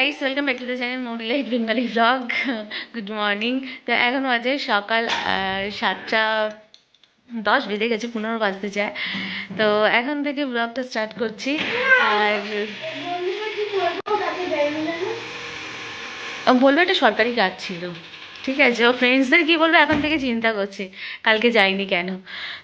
Guys, welcome back to the channel মোটিলাইট Bengali blog. Good morning. তো এখন বাজে সকাল 7:10 বেজে গেছে, 15 বাজতে যায়। তো এখন থেকে ব্লগটা স্টার্ট করছি। আর বললো এটা সরকারি কাজ ছিল, ঠিক আছে। ও ফ্রেন্ডসদের কি বলবো এখন থেকে চিন্তা করছে কালকে যায়নি কেন।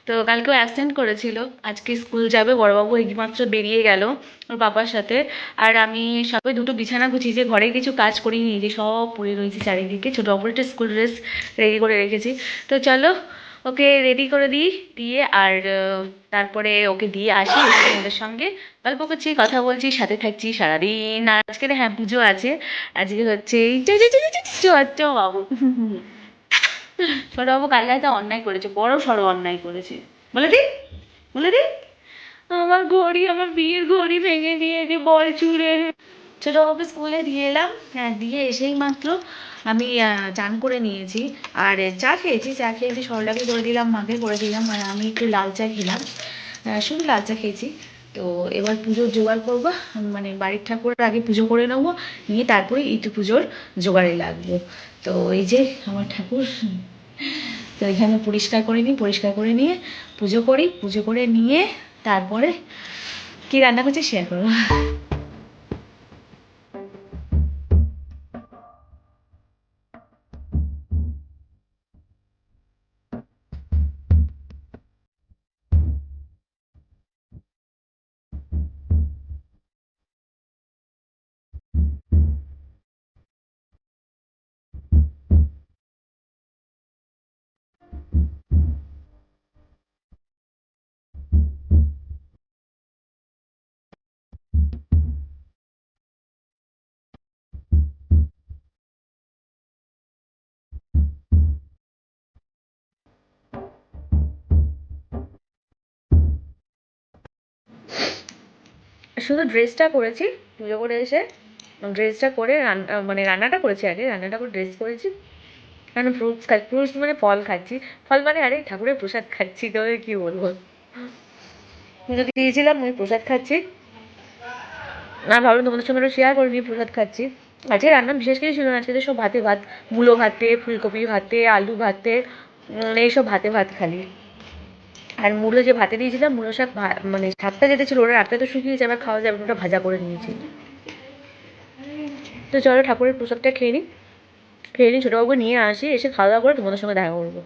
তো কালকেও অ্যাবসেন্ট করেছিল, আজকে স্কুল যাবে। বড়বাবু এইমাত্র বেরিয়ে গেল ওর পাপার সাথে। আর আমি সবে দুটো বিছানা গুছিয়েছি, ঘরে কিছু কাজ করিনি, যে সব পড়ে রয়েছে চারিদিকে। ছোটো অপরটা স্কুল ড্রেস রেডি করে রেখেছি। তো চলো ওকে রেডি করে দিই, দিয়ে আর তারপরে ওকে দিয়ে আসি, এসে ওদের সঙ্গে গল্প করছি, কথা বলছি, সাথে থাকছি সারাদিন। আর আজকে হ্যাঁ পুজো আছে। আজকে হচ্ছে বাবু ছোটবাবু কালকে একটা অন্যায় করেছে, বড় সড়ো অন্যায় করেছে। বলে দি, বলে দি। আমার ঘড়ি, আমার বিয়ের ঘড়ি ভেঙে দিয়েছে বল ছুঁড়ে। ছোটবাবুকে স্কুলে দিয়ে এলাম, হ্যাঁ দিয়ে এসেই মাত্র আমি চান করে নিয়েছি। আর চা খেয়েছি সরলাকে করে দিলাম, মাকে করে দিলাম, আর আমি একটু লাল চা খেলাম। শুধু লাল চা খেয়েছি। তো এবার পুজোর জোগাড় করবো, মানে বাড়ির ঠাকুরের আগে পুজো করে নেবো, নিয়ে তারপরে ইটু পুজোর জোগাড়ে লাগবো। তো এই যে আমার ঠাকুর, তো এখানে পরিষ্কার করে নিই, পরিষ্কার করে নিয়ে পুজো করি, পুজো করে নিয়ে তারপরে কি রান্না করছি শেয়ার করবো। শুধু ড্রেসটা করেছি পুজো করে এসে, ড্রেসটা করে মানে রান্নাটা করেছি, আগে রান্নাটা করে ড্রেস করেছি। কারণ ফ্রুটস মানে ফল খাচ্ছি, ফল মানে আরে ঠাকুরের প্রসাদ খাচ্ছি, তোদের কি বলবো। পুজো দিয়েছিলাম, আমি প্রসাদ খাচ্ছি। আর ভাবলাম তোমাদের সঙ্গে একটু শেয়ার করে নিই, প্রসাদ খাচ্ছি। আজকে রান্না বিশেষ কিছু ছিল না, আজকে তো সব ভাতে ভাত, মূলো ভাতে, ফুলকপি ভাতে, আলু ভাতে, এইসব ভাতে ভাত খালি। আর মূলো যে ভাতে দিয়েছিলাম, মূলো শাক মানে শাকটা যেটা ছিল ওটা রাখতে তো শুকিয়ে যাবে, খাওয়া যাবে, ওটা ভাজা করে নিয়েছি। তো চলো ঠাকুরের প্রসাদটা খেয়ে নিই, খেয়ে নিই, ছোটোবাবুকে নিয়ে আসি, এসে খাওয়া দাওয়া করে তোমাদের সঙ্গে দেখা করবো।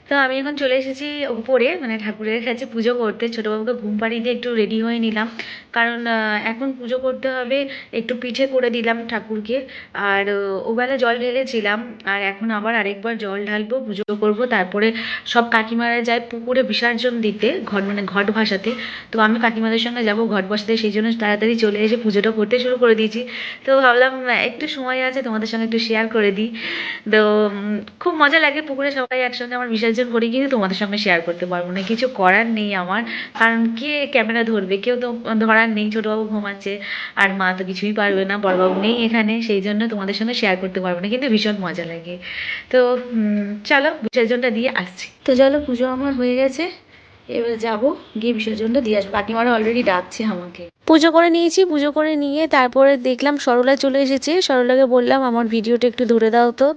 তো আমি এখন চলে এসেছি উপরে, মানে ঠাকুরের কাছে পুজো করতে। ছোটোবাবুকে ঘুম পাড়িয়ে দিয়ে একটু রেডি হয়ে নিলাম, কারণ এখন পুজো করতে হবে। একটু পিঠে করে দিলাম ঠাকুরকে। আর ওবেলা জল ঢেলেছিলাম, আর এখন আবার আরেকবার জল ঢালবো, পুজো করব। তারপরে সব কাকিমারা যায় পুকুরে বিসর্জন দিতে, মানে ঘট ভাসাতে। তো আমি কাকিমাদের সঙ্গে যাব ঘট বসাতে, সেই জন্য তাড়াতাড়ি চলে এসে পুজোটা করতে শুরু করে দিয়েছি। তো ভাবলাম একটু সময় আছে, তোমাদের সঙ্গে একটু শেয়ার করে দিই। তো খুব মজা লাগে পুকুরে সবাই একসঙ্গে আমার বিসর্জন করি, কিন্তু তোমাদের সঙ্গে শেয়ার করতে পারবো না, কিছু করার নেই আমার। কারণ কে ক্যামেরা ধরবে, কেউ তো ধরার নেই, ছোটোবাবু ঘুমাচ্ছে, আর মা তো কিছুই পারবে না, বড়বাবু নেই এখানে, সেই জন্য তোমাদের সঙ্গে শেয়ার করতে পারবো না, কিন্তু ভীষণ মজা লাগে। তো চলো বিসর্জনটা দিয়ে আসছি। তো চলো, পুজো আমার হয়ে গেছে, এবার যাবো, গিয়ে বিসর্জনটা দিয়ে আসবো। কাকিমারা অলরেডি ডাকছে আমাকে। পুজো করে নিয়েছি, পুজো করে নিয়ে তারপরে দেখলাম সরলা চলে এসেছে। সরলাকে বললাম আমার ভিডিওটা একটু ধরে দাও। তো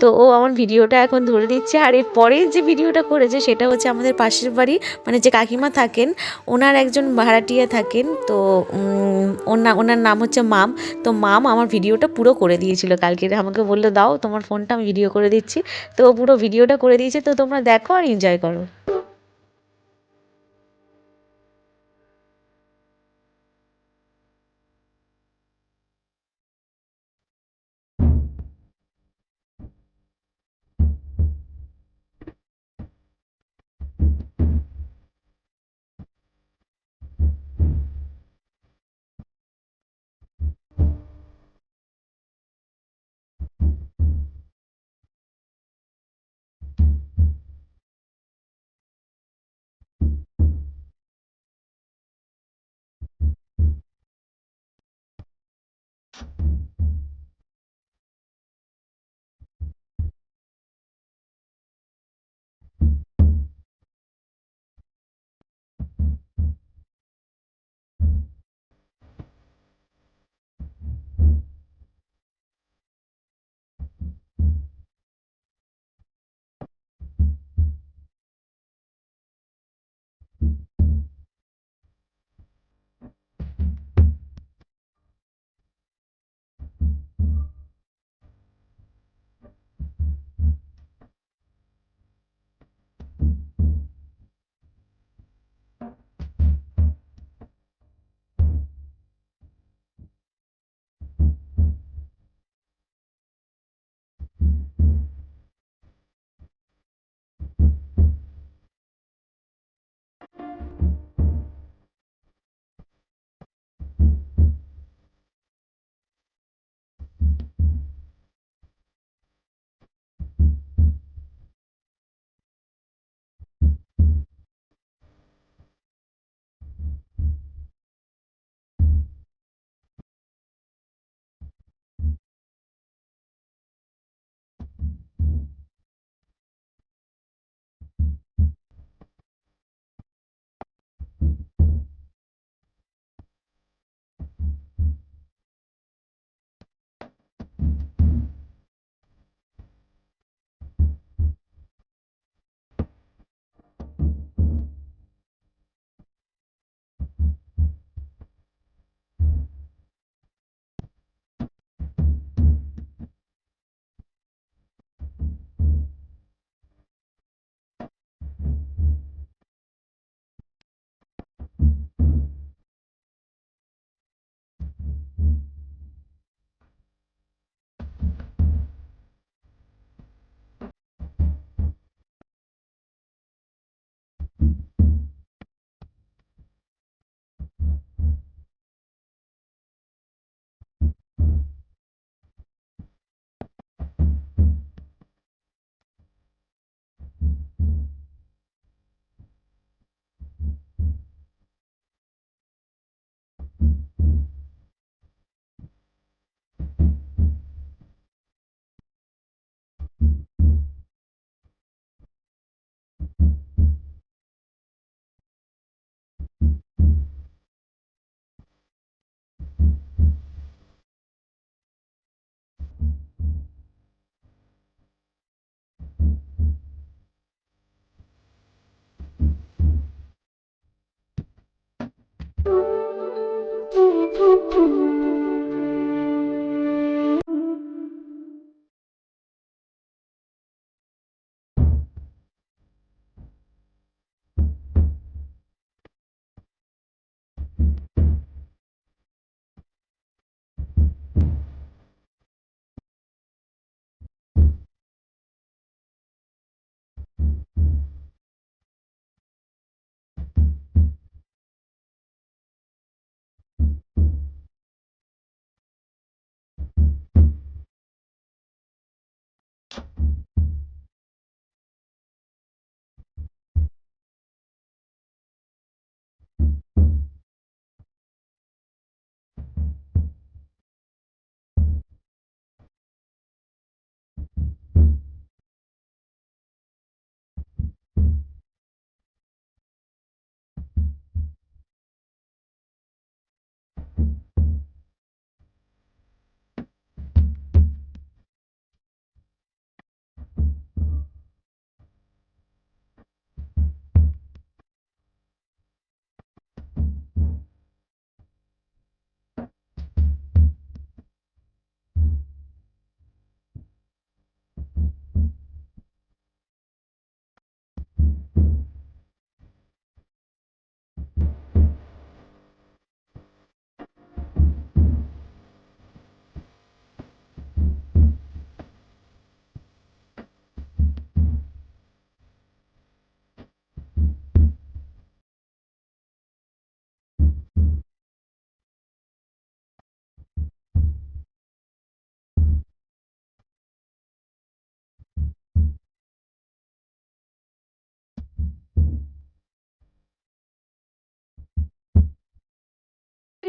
তো ও আমার ভিডিওটা এখন ধরে দিচ্ছে। আর এর পরে যে ভিডিওটা করেছে সেটা হচ্ছে আমাদের পাশের বাড়ি, মানে যে কাকিমা থাকেন ওনার একজন ভাড়াটিয়া থাকেন। তো ওনার নাম হচ্ছে মাম। তো মাম আমার ভিডিওটা পুরো করে দিয়েছিল কালকে, আমাকে বললো দাও তোমার ফোনটা, আমি ভিডিও করে দিচ্ছি। তো ও পুরো ভিডিওটা করে দিয়েছে, তো তোমরা দেখো আর এনজয় করো।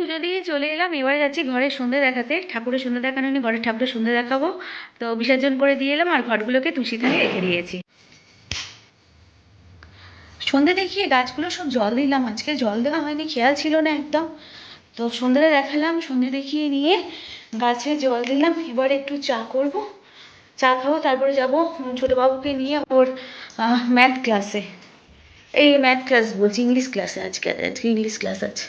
পুজো দিয়ে চলে এলাম, এবার যাচ্ছি ঘরের সন্ধে দেখাতে। ঠাকুরের সন্ধে দেখানো নি, ঘরের ঠাকুরের সন্ধে দেখাবো। তো বিসর্জন করে দিয়ে এলাম আর ঘরগুলোকে তুলসী থালে রেখে দিয়েছি। সন্ধে দেখিয়ে গাছগুলো সব জল দিলাম, আজকে জল দেওয়া হয়নি, খেয়াল ছিল না একদম। তো সন্ধ্যেটা দেখালাম, সন্ধে দেখিয়ে নিয়ে গাছে জল দিলাম। এবার একটু চা করব, চা খাবো, তারপরে যাবো ছোটো বাবুকে নিয়ে ওর ম্যাথ ক্লাসে। এই ম্যাথ ক্লাস বলছি, ইংলিশ ক্লাসে। আজকে আজকে ইংলিশ ক্লাস আছে।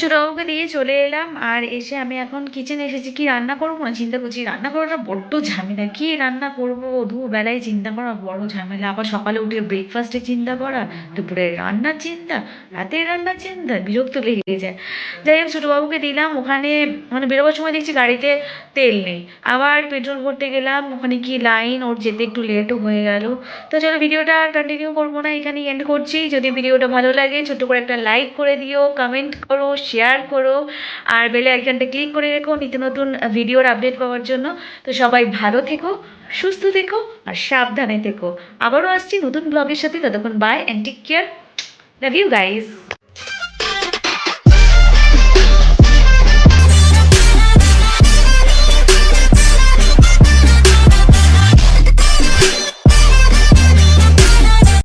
ছোটবাবুকে দিয়ে চলে এলাম আর এসে আমি এখন কিচেনে এসেছি। কি রান্না করবো না চিন্তা করছি, রান্না করাটা বড্ড ঝামেলা। কি রান্না করবো দুবেলায় চিন্তা করা বড় ঝামেলা। আবার সকালে উঠে ব্রেকফাস্টে চিন্তা করা, দুপুরে রান্নার চিন্তা, রাতের রান্নার চিন্তা, বিরক্ত লেগে যায়। যাই হোক ছোটবাবুকে দিলাম, ওখানে মানে বেরোবার সময় দেখছি গাড়িতে তেল নেই। আবার পেট্রোল ভরতে গেলাম, ওখানে কি লাইন, ওর যেতে একটু লেটও হয়ে গেল। তো চলো ভিডিওটা আর কন্টিনিউ করবো না, এখানেই এন্ড করছি। যদি ভিডিওটা ভালো লাগে ছোট্ট করে একটা লাইক করে দিও, কমেন্ট করো, শেয়ার করো, আর বেল আইকনটা ক্লিক করে রেখো নিত্য নতুন ভিডিওর আপডেট পাওয়ার জন্য। তো সবাই ভালো থেকো, সুস্থ থেকো আর সাবধানে থেকো। আবারও আসছি নতুন ব্লগের সাথে, ততক্ষণ bye and take care. Love you guys.